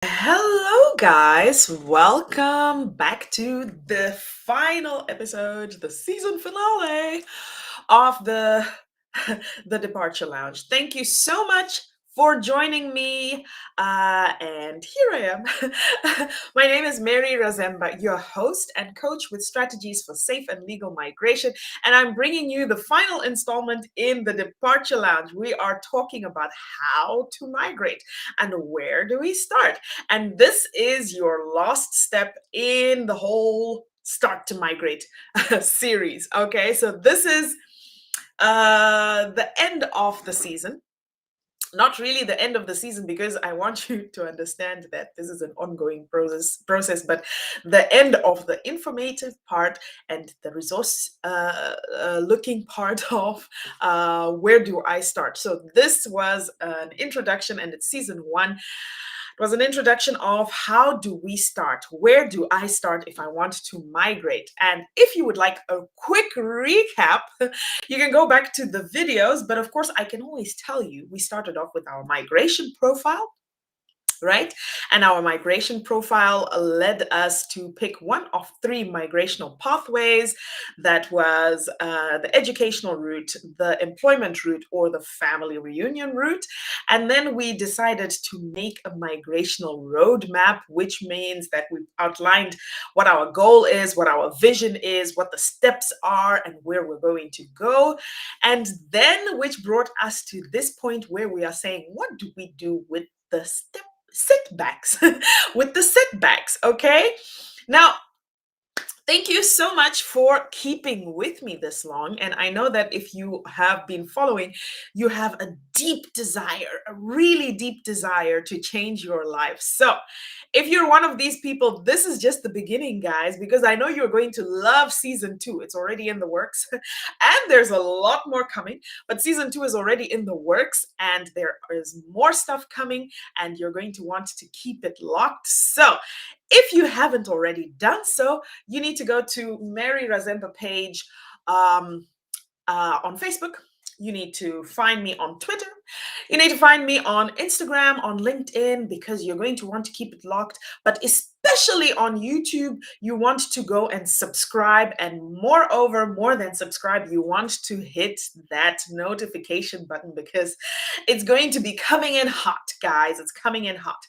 Hello, guys. Welcome back to the final episode, the season finale of the Departure Lounge. Thank you so much for joining me. And here I am. My name is Mary Razemba, your host and coach with strategies for safe and legal migration. And I'm bringing you the final installment in the Departure Lounge. We are talking about how to migrate and where do we start. And this is your last step in the whole Start to Migrate series. Okay, so this is the end of the season. Not really the end of the season, because I want you to understand that this is an ongoing process, but the end of the informative part and the resource looking part of where do I start. So this was an introduction, and it's season one. It was an introduction of how do we start? Where do I start if I want to migrate? And if you would like a quick recap, you can go back to the videos. But of course, I can always tell you, we started off with our migration profile, right? And our migration profile led us to pick one of three migrational pathways. That was the educational route, the employment route, or the family reunion route. And then we decided to make a migrational roadmap, which means that we outlined what our goal is, what our vision is, what the steps are, and where we're going to go. And then, which brought us to this point where we are saying, what do we do with the setbacks? With the setbacks, okay? Now, thank you so much for keeping with me this long. And I know that if you have been following, you have a deep desire, a really deep desire to change your life. So if you're one of these people, this is just the beginning, guys, because I know you're going to love season two. It's already in the works, and there's a lot more coming, but season two is already in the works, and there is more stuff coming, and you're going to want to keep it locked. So if you haven't already done so, you need to go to Mary Razemba page on Facebook. You need to find me on Twitter. You need to find me on Instagram, on LinkedIn, because you're going to want to keep it locked. But especially on YouTube, you want to go and subscribe. And moreover, more than subscribe, you want to hit that notification button, because it's going to be coming in hot, guys. It's coming in hot.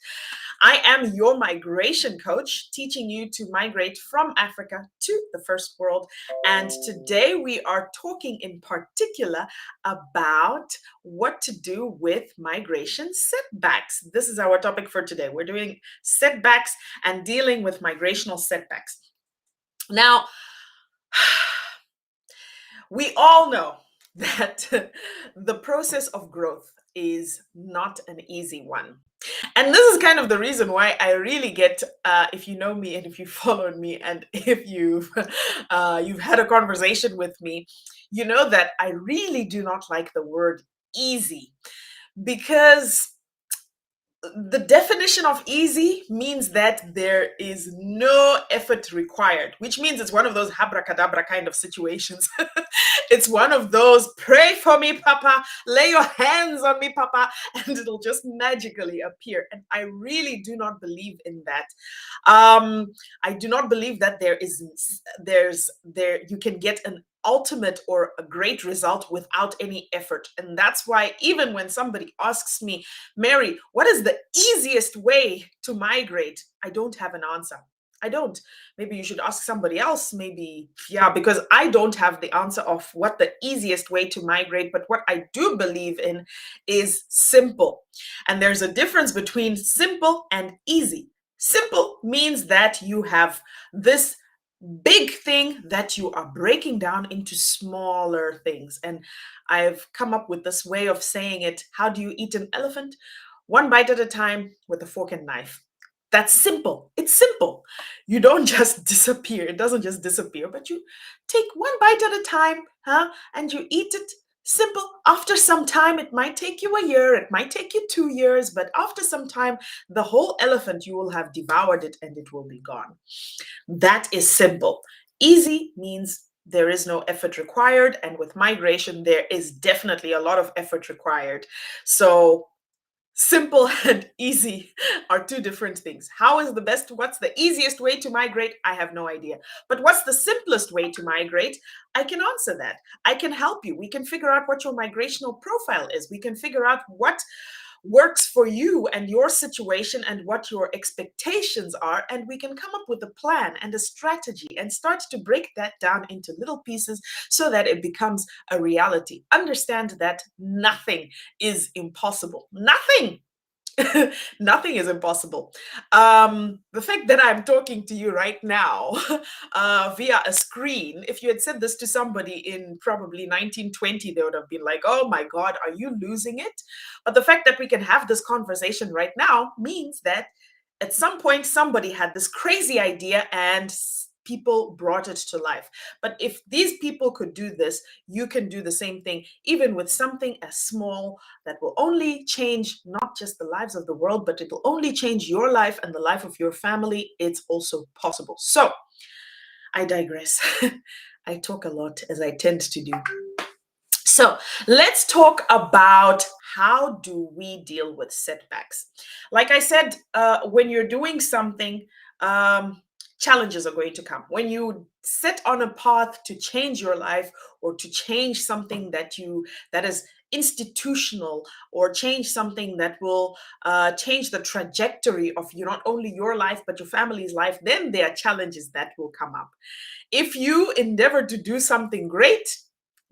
I am your migration coach, teaching you to migrate from Africa to the first world. And today we are talking in particular about what to do with migration setbacks. This is our topic for today. We're doing setbacks and dealing with migrational setbacks. Now, we all know that the process of growth is not an easy one. And this is kind of the reason why I really get, if you know me and if you followed me and if you've had a conversation with me, you know that I really do not like the word easy, because the definition of easy means that there is no effort required, which means it's one of those abracadabra kind of situations. It's one of those, pray for me, Papa, lay your hands on me, Papa, and it'll just magically appear. And I really do not believe in that. I do not believe that you can get an ultimate or a great result without any effort. And that's why even when somebody asks me, Mary, what is the easiest way to migrate? I don't have an answer. I don't. Maybe you should ask somebody else. Maybe, yeah, because I don't have the answer of what the easiest way to migrate. But what I do believe in is simple. And there's a difference between simple and easy. Simple means that you have this big thing that you are breaking down into smaller things. And I've come up with this way of saying it. How do you eat an elephant? One bite at a time with a fork and knife. That's simple. It's simple. You don't just disappear. It doesn't just disappear, but you take one bite at a time, and you eat it simple. After some time, it might take you a year, it might take you 2 years, but after some time, the whole elephant, you will have devoured it and it will be gone. That is simple. Easy means there is no effort required. And with migration, there is definitely a lot of effort required. So Simple and easy are two different things. What's the easiest way to migrate? I have no idea. But what's the simplest way to migrate? I can answer that. I can help you. We can figure out what your migrational profile is. We can figure out what works for you and your situation and what your expectations are. And we can come up with a plan and a strategy and start to break that down into little pieces so that it becomes a reality. Understand that nothing is impossible. Nothing. Nothing is impossible. The fact that I'm talking to you right now via a screen, if you had said this to somebody in probably 1920, they would have been like, oh my God, are you losing it? But the fact that we can have this conversation right now means that at some point somebody had this crazy idea and people brought it to life. But if these people could do this, you can do the same thing, even with something as small that will only change not just the lives of the world, but it will only change your life and the life of your family. It's also possible. So I digress. I talk a lot, as I tend to do. So let's talk about how do we deal with setbacks. Like I said, when you're doing something, challenges are going to come. When you set on a path to change your life or to change something that is institutional, or change something that will change the trajectory of not only your life but your family's life, then there are challenges that will come up. If you endeavor to do something great,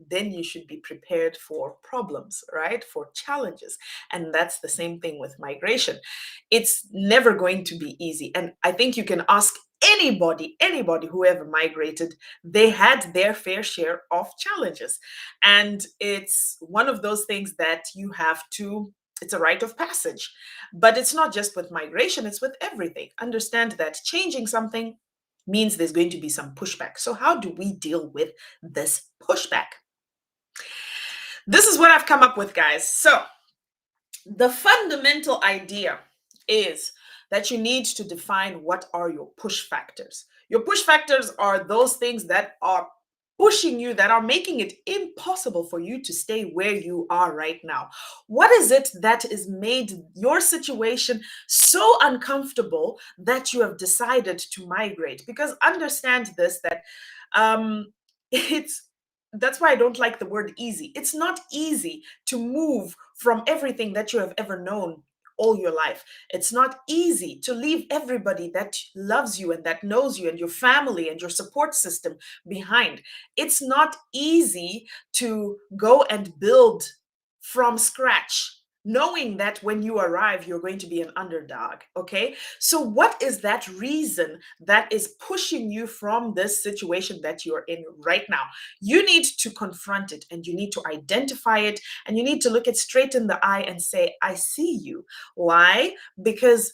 then you should be prepared for problems, right? For challenges. And that's the same thing with migration. It's never going to be easy. And I think you can ask anybody who ever migrated, they had their fair share of challenges. And it's one of those things that you have to, it's a rite of passage. But it's not just with migration, it's with everything. Understand that changing something means there's going to be some pushback. So how do we deal with this pushback? This is what I've come up with, guys. So the fundamental idea is that you need to define what are your push factors. Your push factors are those things that are pushing you, that are making it impossible for you to stay where you are right now. What is it that has made your situation so uncomfortable that you have decided to migrate? Because understand this, that it's that's why I don't like the word easy. It's not easy to move from everything that you have ever known all your life. It's not easy to leave everybody that loves you and that knows you and your family and your support system behind. It's not easy to go and build from scratch, knowing that when you arrive, you're going to be an underdog. Okay. So, what is that reason that is pushing you from this situation that you're in right now? You need to confront it and you need to identify it and you need to look it straight in the eye and say, I see you. Why? Because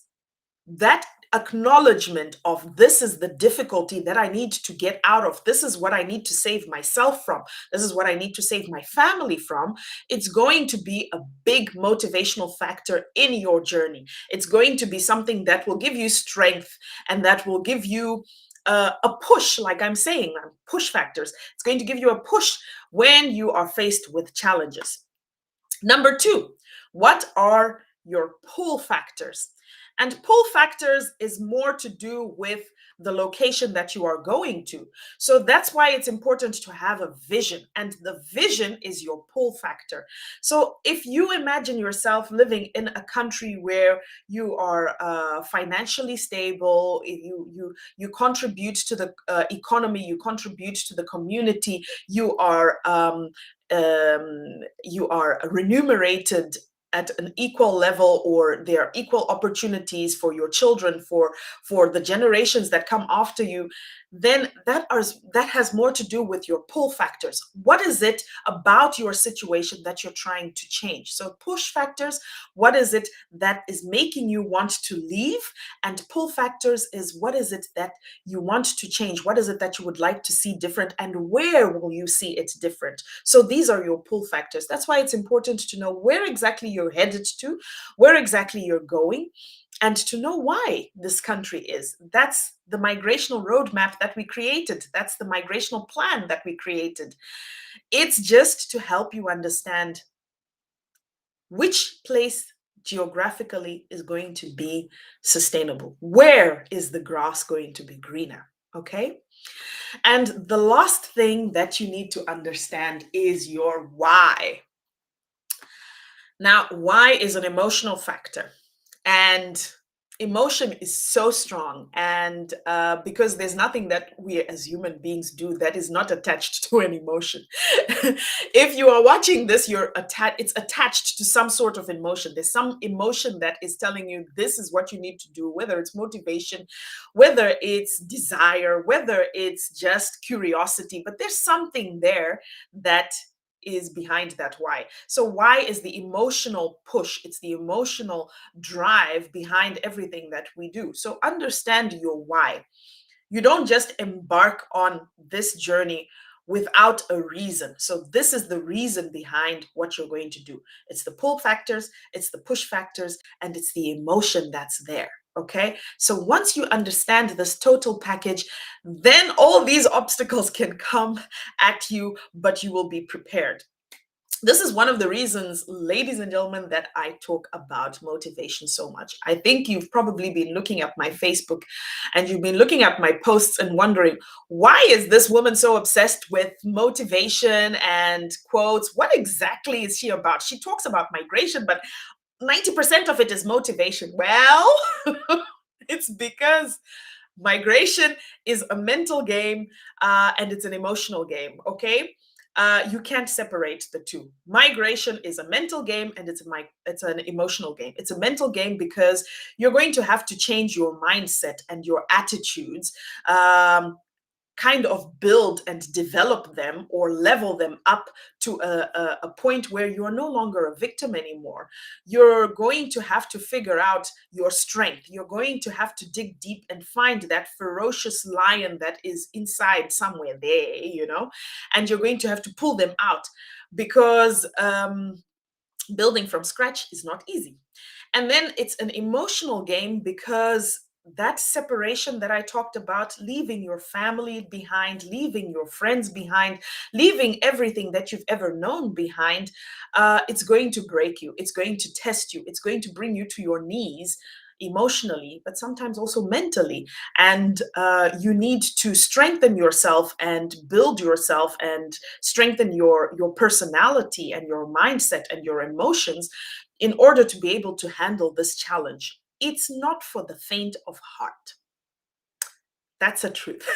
that acknowledgement of this is the difficulty that I need to get out of, this is what I need to save myself from, this is what I need to save my family from, it's going to be a big motivational factor in your journey. It's going to be something that will give you strength and that will give you a push, like I'm saying, push factors. It's going to give you a push when you are faced with challenges. Number two, what are your pull factors? And pull factors is more to do with the location that you are going to. So that's why it's important to have a vision, and the vision is your pull factor. So if you imagine yourself living in a country where you are financially stable, you contribute to the economy, you contribute to the community, you are remunerated at an equal level, or there are equal opportunities for your children, for the generations that come after you, then that has more to do with your pull factors. What is it about your situation that you're trying to change? So push factors, what is it that is making you want to leave? And pull factors is what is it that you want to change? What is it that you would like to see different, and where will you see it different? So these are your pull factors. That's why it's important to know where exactly you're headed to, where exactly you're going, and to know why this country is. That's the migrational roadmap that we created. That's the migrational plan that we created. It's just to help you understand which place geographically is going to be sustainable? Where is the grass going to be greener? Okay. And the last thing that you need to understand is your why. Now, why is an emotional factor. And emotion is so strong. And because there's nothing that we as human beings do that is not attached to an emotion. If you are watching this, it's attached to some sort of emotion. There's some emotion that is telling you this is what you need to do, whether it's motivation, whether it's desire, whether it's just curiosity. But there's something there that is behind that why. So why is the emotional push, it's the emotional drive behind everything that we do. So understand your why. You don't just embark on this journey without a reason. So this is the reason behind what you're going to do. It's the pull factors, it's the push factors, and it's the emotion that's there. Okay. So once you understand this total package, then all these obstacles can come at you, but you will be prepared. This is one of the reasons, ladies and gentlemen, that I talk about motivation so much. I think you've probably been looking at my Facebook and you've been looking at my posts and wondering, why is this woman so obsessed with motivation and quotes? What exactly is she about? She talks about migration, but 90% of it is motivation. Well, it's because migration is a mental game and it's an emotional game, okay? You can't separate the two. Migration is a mental game and it's an emotional game. It's a mental game because you're going to have to change your mindset and your attitudes, kind of build and develop them or level them up to a point where you are no longer a victim anymore. You're going to have to figure out your strength. You're going to have to dig deep and find that ferocious lion that is inside somewhere there, and you're going to have to pull them out because building from scratch is not easy. And then it's an emotional game because that separation that I talked about, leaving your family behind, leaving your friends behind, leaving everything that you've ever known behind, it's going to break you. It's going to test you. It's going to bring you to your knees emotionally, but sometimes also mentally. And you need to strengthen yourself and build yourself and strengthen your personality and your mindset and your emotions in order to be able to handle this challenge. It's not for the faint of heart. That's a truth.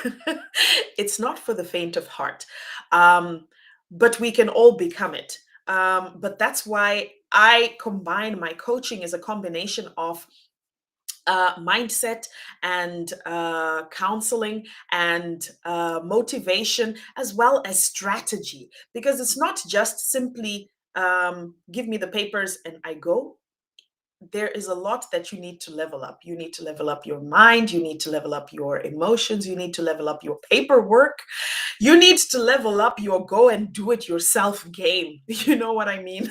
It's not for the faint of heart. But we can all become it. But that's why I combine my coaching as a combination of mindset and counseling and motivation, as well as strategy, because it's not just simply give me the papers and I go. There is a lot that you need to level up. You need to level up your mind, you need to level up your emotions, you need to level up your paperwork, you need to level up your go and do it yourself game. You know what I mean?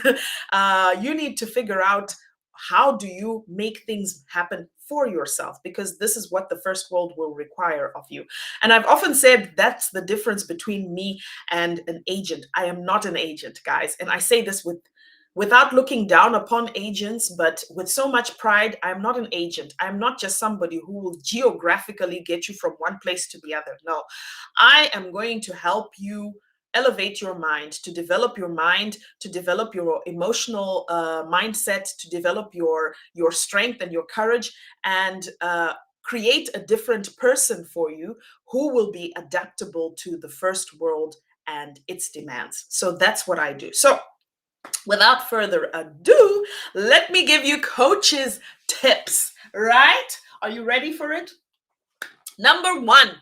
You need to figure out how do you make things happen for yourself, because this is what the first world will require of you. And I've often said that's the difference between me and an agent. I am not an agent, guys, and I say this without looking down upon agents, but with so much pride. I'm not an agent. I'm not just somebody who will geographically get you from one place to the other. No, I am going to help you elevate your mind, to develop your mind, to develop your emotional mindset, to develop your strength and your courage, and create a different person for you who will be adaptable to the first world and its demands. So that's what I do. So without further ado, let me give you coaches tips, right? Are you ready for it? Number one,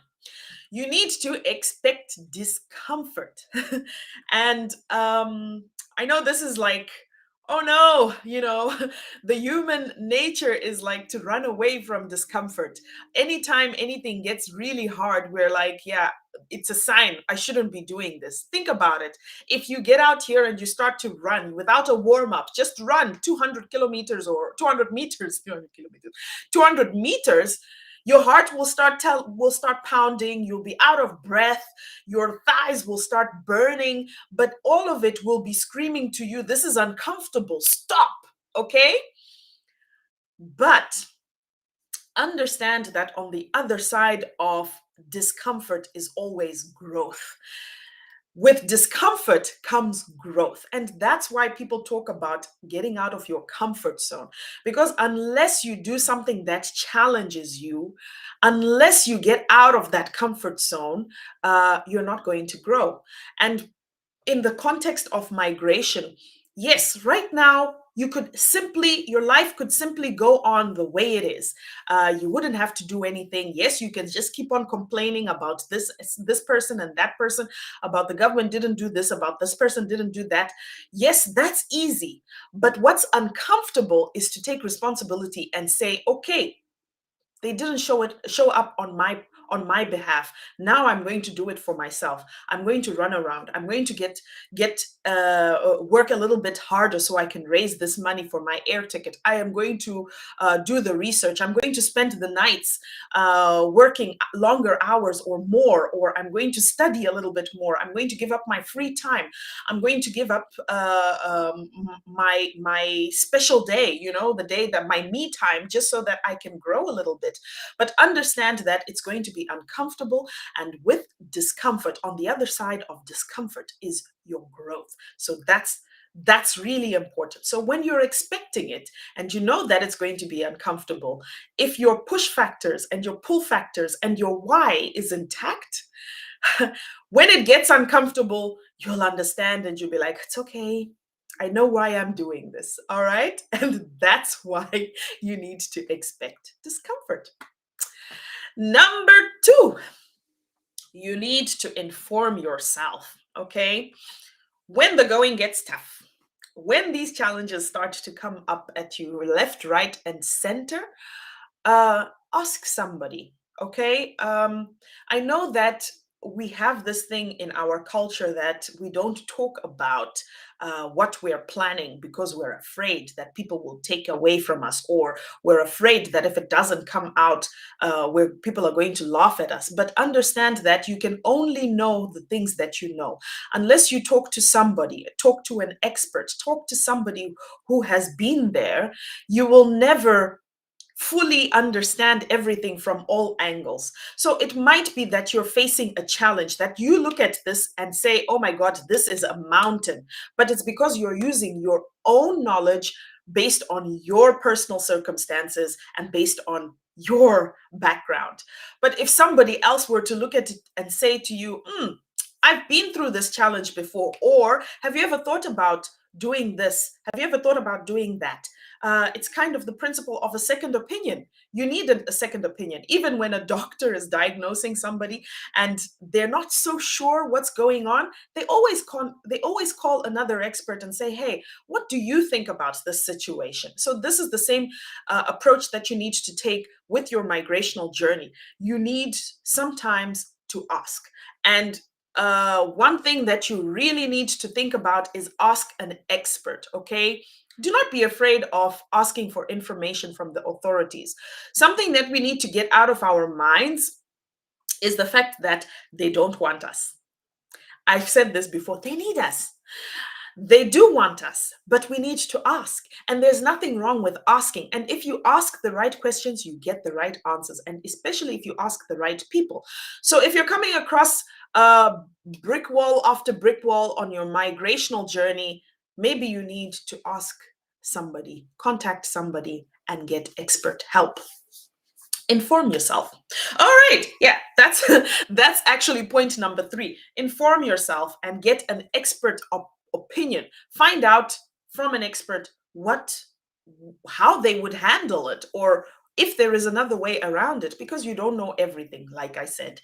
you need to expect discomfort. And I know this is like, oh no, the human nature is like to run away from discomfort. Anytime anything gets really hard, we're like, yeah, it's a sign I shouldn't be doing this. Think about it. If you get out here and you start to run without a warm up, just run 200 kilometers or 200 meters, 200 kilometers, 200 meters, your heart will start pounding, you'll be out of breath, your thighs will start burning, but all of it will be screaming to you, this is uncomfortable, stop. Okay. But understand that on the other side of discomfort is always growth. With discomfort comes growth. And that's why people talk about getting out of your comfort zone. Because unless you do something that challenges you, unless you get out of that comfort zone, you're not going to grow. And in the context of migration, yes, right now you could simply, your life could simply go on the way it is. You wouldn't have to do anything. Yes, you can just keep on complaining about this person and that person, about the government didn't do this, about this person didn't do that. Yes, that's easy. But what's uncomfortable is to take responsibility and say, okay, they didn't show up on my behalf. Now I'm going to do it for myself. I'm going to run around. I'm going to get work a little bit harder so I can raise this money for my air ticket. I am going to do the research. I'm going to spend the nights working longer hours or more, or I'm going to study a little bit more. I'm going to give up my free time. I'm going to give up my special day, the day that my me time, just so that I can grow a little bit. But understand that it's going to be uncomfortable, and with discomfort, on the other side of discomfort is your growth. So that's really important. So when you're expecting it and you know that it's going to be uncomfortable, if your push factors and your pull factors and your why is intact, when it gets uncomfortable, you'll understand and you'll be like, it's okay. I know why I'm doing this. All right. And that's why you need to expect discomfort. Number two, you need to inform yourself. Okay. When the going gets tough, when these challenges start to come up at you left, right, and center, ask somebody. Okay. I know that we have this thing in our culture that we don't talk about what we're planning because we're afraid that people will take away from us, or we're afraid that if it doesn't come out, where people are going to laugh at us. But understand that you can only know the things that you know. Unless you talk to somebody, talk to an expert, talk to somebody who has been there, you will never fully understand everything from all angles. So it might be that you're facing a challenge that you look at this and say, oh my God, this is a mountain. But it's because you're using your own knowledge based on your personal circumstances and based on your background. But if somebody else were to look at it and say to you, I've been through this challenge before, or have you ever thought about doing this? Have you ever thought about doing that? It's kind of the principle of a second opinion. You need a second opinion. Even when a doctor is diagnosing somebody and they're not so sure what's going on, they always call another expert and say, hey, what do you think about this situation? So this is the same approach that you need to take with your migrational journey. You need sometimes to ask. And one thing that you really need to think about is ask an expert, okay? Do not be afraid of asking for information from the authorities. Something that we need to get out of our minds is the fact that they don't want us. I've said this before, they need us. They do want us, but we need to ask. And there's nothing wrong with asking. And if you ask the right questions, you get the right answers. And especially if you ask the right people. So if you're coming across brick wall after brick wall on your migrational journey, maybe you need to ask somebody, contact somebody, and get expert help. Inform yourself. All right, yeah, that's that's actually point number three. Inform yourself and get an expert opinion. Find out from an expert how they would handle it, or if there is another way around it, because you don't know everything, like I said.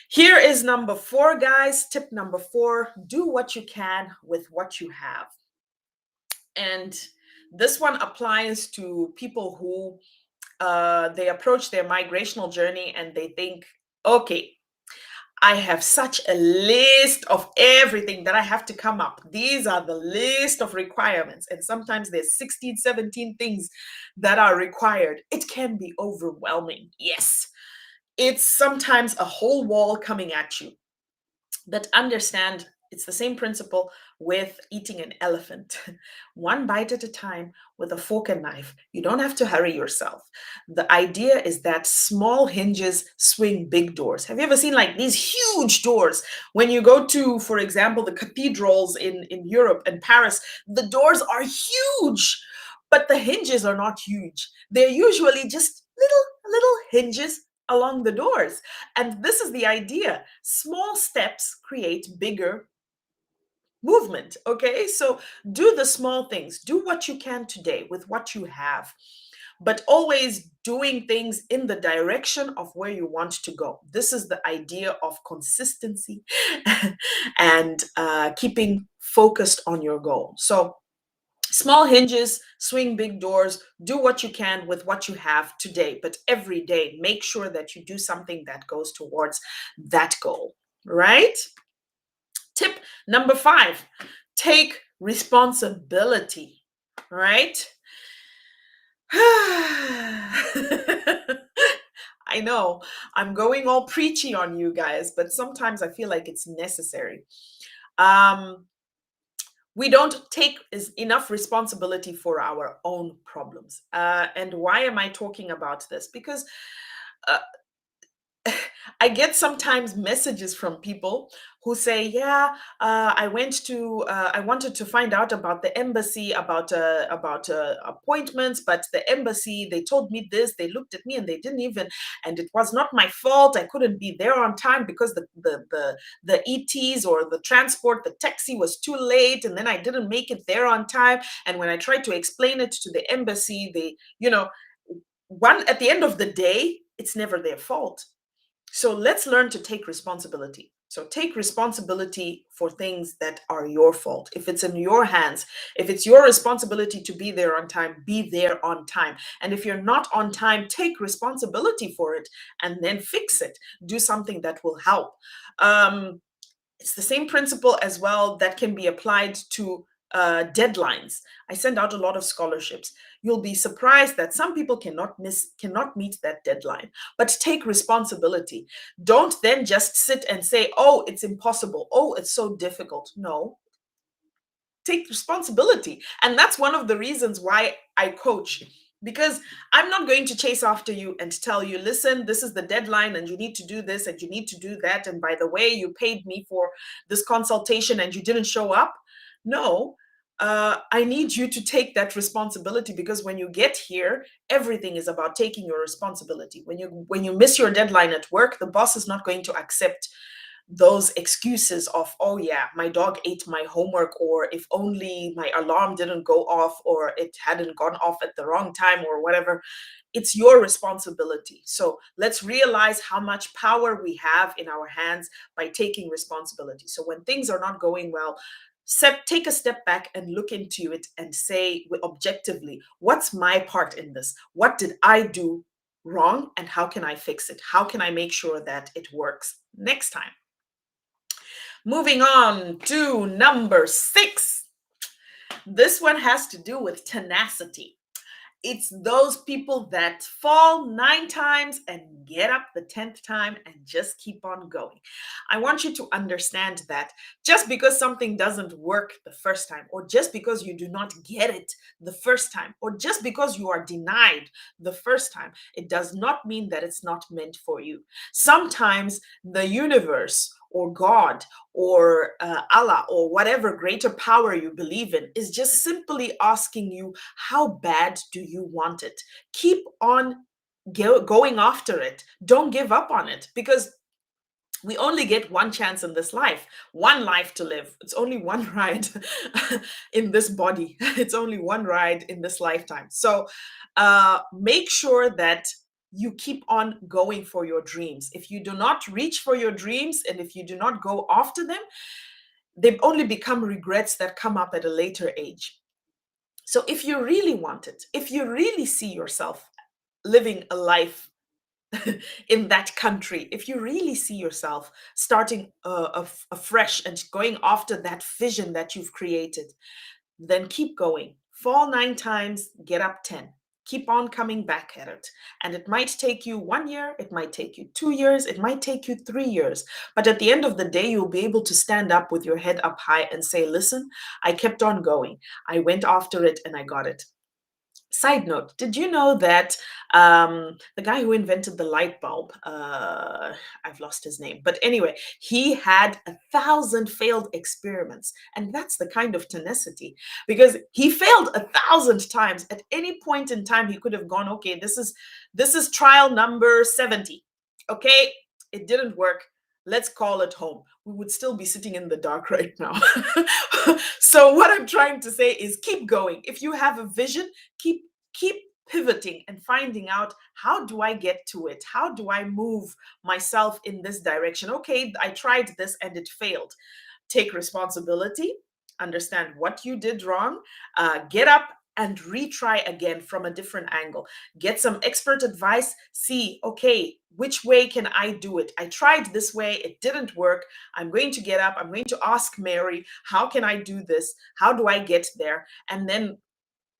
Here is number four, guys. Tip number four: do what you can with what you have. And this one applies to people who they approach their migrational journey and they think, okay, I have such a list of everything that I have to come up. These are the list of requirements. And sometimes there's 16, 17 things that are required. It can be overwhelming. Yes. It's sometimes a whole wall coming at you. But understand It's the same principle with eating an elephant. One bite at a time with a fork and knife. You don't have to hurry yourself. The idea is that small hinges swing big doors. Have you ever seen like these huge doors? When you go to, for example, the cathedrals in Europe and Paris, the doors are huge, but the hinges are not huge. They're usually just little hinges along the doors. And this is the idea. Small steps create bigger movement. Okay, so do the small things, do what you can today with what you have, but always doing things in the direction of where you want to go. This is the idea of consistency and keeping focused on your goal. So small hinges swing big doors. Do what you can with what you have today, but every day make sure that you do something that goes towards that goal, right? Tip number 5, take responsibility, right? I know I'm going all preachy on you guys, but sometimes I feel like it's necessary. Um, we don't take enough responsibility for our own problems. And why am I talking about this? Because uh, I get sometimes messages from people who say, "Yeah, I wanted to find out about the embassy about appointments, but the embassy they told me this, they looked at me and they didn't even, and it was not my fault. I couldn't be there on time because the ETs or the transport, the taxi was too late, and then I didn't make it there on time. And when I tried to explain it to the embassy, they, one at the end of the day, it's never their fault. So let's learn to take responsibility. So take responsibility for things that are your fault. If it's in your hands, if it's your responsibility to be there on time, be there on time. And if you're not on time, take responsibility for it and then fix it. Do something that will help. It's the same principle as well that can be applied to deadlines. I send out a lot of scholarships. You'll be surprised that some people cannot meet that deadline. But take responsibility. Don't then just sit and say, "Oh, it's impossible. Oh, it's so difficult." No, take responsibility. And that's one of the reasons why I coach, because I'm not going to chase after you and tell you, "Listen, this is the deadline and you need to do this and you need to do that, and by the way, you paid me for this consultation and you didn't show up." No, I need you to take that responsibility, because when you get here, everything is about taking your responsibility. When you miss your deadline at work, the boss is not going to accept those excuses of, "Oh yeah, my dog ate my homework," or "if only my alarm didn't go off," or "it hadn't gone off at the wrong time," or whatever. It's your responsibility. So let's realize how much power we have in our hands by taking responsibility. So when things are not going well, take a step back and look into it and say objectively, what's my part in this? What did I do wrong, and how can I fix it? How can I make sure that it works next time? Moving on to number 6. This one has to do with tenacity. It's those people that fall 9 times and get up the 10th time and just keep on going. I want you to understand that just because something doesn't work the first time, or just because you do not get it the first time, or just because you are denied the first time, it does not mean that it's not meant for you. Sometimes the universe or God or Allah or whatever greater power you believe in is just simply asking you, how bad do you want it? Keep on going after it. Don't give up on it, because we only get one chance in this life, one life to live. It's only one ride in this body. It's only one ride in this lifetime. So make sure that you keep on going for your dreams. If you do not reach for your dreams and if you do not go after them, they only become regrets that come up at a later age. So if you really want it, if you really see yourself living a life in that country, if you really see yourself starting afresh and going after that vision that you've created, then keep going. Fall 9 times, get up 10. Keep on coming back at it. And it might take you 1 year, it might take you 2 years, it might take you 3 years. But at the end of the day, you'll be able to stand up with your head up high and say, listen, I kept on going. I went after it and I got it. Side note, did you know that the guy who invented the light bulb, I've lost his name, but anyway, he had 1,000 failed experiments. And that's the kind of tenacity, because he failed 1,000 times. At any point in time, he could have gone, okay, this is trial number 70. Okay, it didn't work. Let's call it home. We would still be sitting in the dark right now. So what I'm trying to say is keep going. If you have a vision, keep pivoting and finding out, how do I get to it? How do I move myself in this direction? Okay, I tried this and it failed. Take responsibility, understand what you did wrong, get up and retry again from a different angle. Get some expert advice. See, okay, which way can I do it? I tried this way, it didn't work. I'm going to get up. I'm going to ask Mary, how can I do this? How do I get there? And then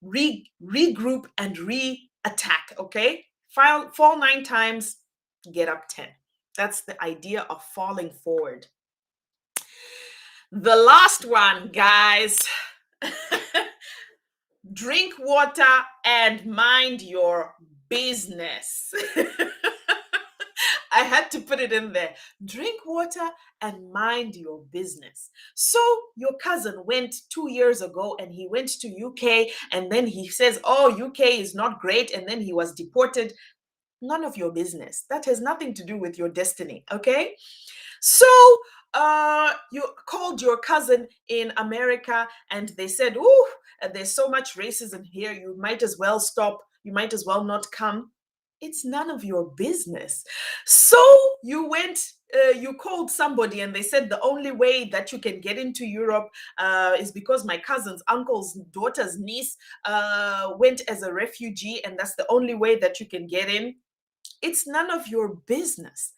regroup and re-attack. Okay, fall 9 times, get up 10. That's the idea of falling forward. The last one, guys. Drink water and mind your business. I had to put it in there. Drink water and mind your business. So your cousin went 2 years ago and he went to UK, and then he says, oh, UK is not great, and then he was deported. None of your business. That has nothing to do with your destiny, okay? So you called your cousin in America and they said, oh, there's so much racism here, you might as well stop, you might as well not come. It's none of your business. So you went, you called somebody and they said the only way that you can get into Europe is because my cousin's uncle's daughter's niece went as a refugee, and that's the only way that you can get in. It's none of your business.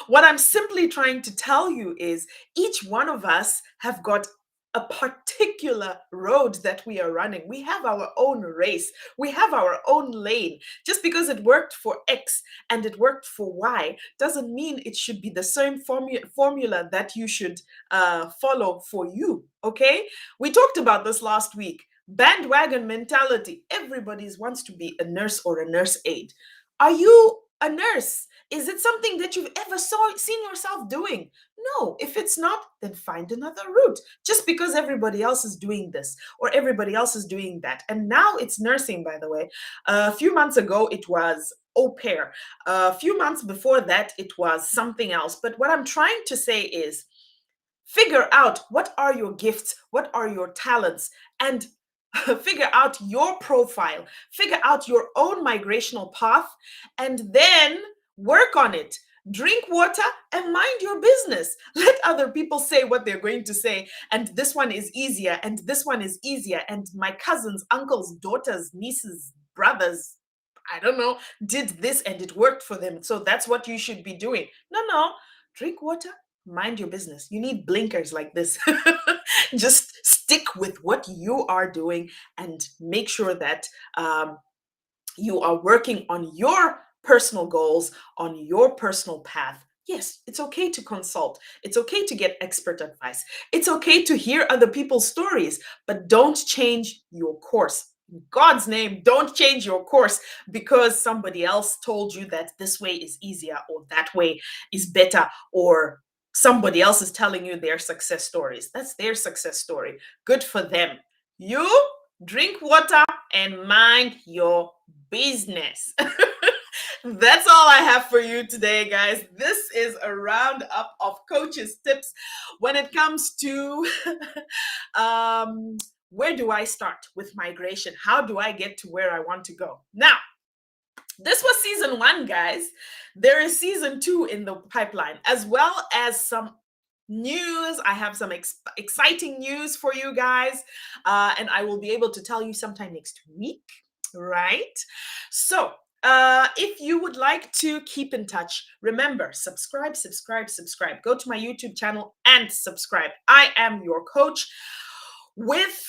What I'm simply trying to tell you is each one of us have got a particular road that we are running. We have our own race. We have our own lane. Just because it worked for X and it worked for Y doesn't mean it should be the same formula that you should follow for you. Okay? We talked about this last week. Bandwagon mentality. Everybody wants to be a nurse or a nurse aide. Are you a nurse? Is it something that you've ever seen yourself doing? No. If it's not, then find another route. Just because everybody else is doing this or everybody else is doing that. And now it's nursing, by the way. A few months ago, it was au pair. A few months before that, it was something else. But what I'm trying to say is figure out what are your gifts, what are your talents, and figure out your profile, figure out your own migrational path, and then work on it. Drink water and mind your business. Let other people say what they're going to say. And this one is easier, and this one is easier. And my cousins, uncles, daughters, nieces, brothers, I don't know, did this and it worked for them. So that's what you should be doing. No. Drink water, mind your business. You need blinkers like this. Just stick with what you are doing and make sure that you are working on your personal goals, on your personal path. Yes, it's okay to consult. It's okay to get expert advice. It's okay to hear other people's stories, but don't change your course. In God's name, don't change your course because somebody else told you that this way is easier or that way is better, or somebody else is telling you their success stories. That's their success story. Good for them. You drink water and mind your business. That's all I have for you today, guys. This is a roundup of coaches' tips when it comes to where do I start with migration? How do I get to where I want to go? Now, this was season 1, guys. There is season 2 in the pipeline, as well as some news. I have some exciting news for you guys, and I will be able to tell you sometime next week, right? So if you would like to keep in touch, remember, subscribe. Go to my YouTube channel and subscribe. I am your coach with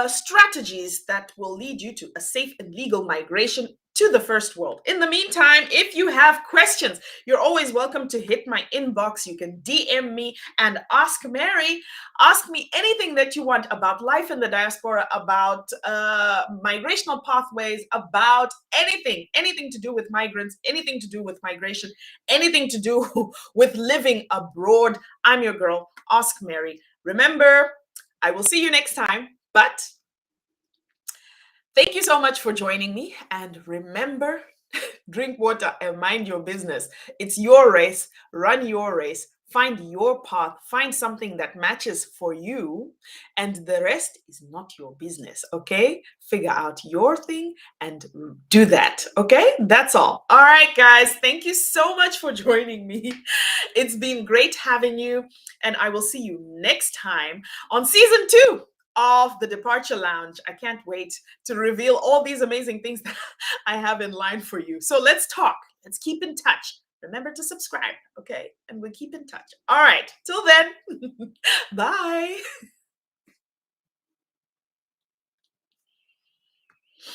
strategies that will lead you to a safe and legal migration to the first world. In the meantime, if you have questions, you're always welcome to hit my inbox. You can DM me and ask Mary. Ask me anything that you want about life in the diaspora, about migrational pathways, about anything to do with migrants, anything to do with migration, anything to do with living abroad. I'm your girl, Ask Mary. Remember, I will see you next time, but thank you so much for joining me. And remember, drink water and mind your business. It's your race. Run your race. Find your path. Find something that matches for you. And the rest is not your business. Okay? Figure out your thing and do that. Okay? That's all. All right, guys. Thank you so much for joining me. It's been great having you. And I will see you next time on season 2 of the Departure Lounge. I can't wait to reveal all these amazing things that I have in line for you. So let's talk. Let's keep in touch. Remember to subscribe, okay? And we'll keep in touch. All right. Till then, bye.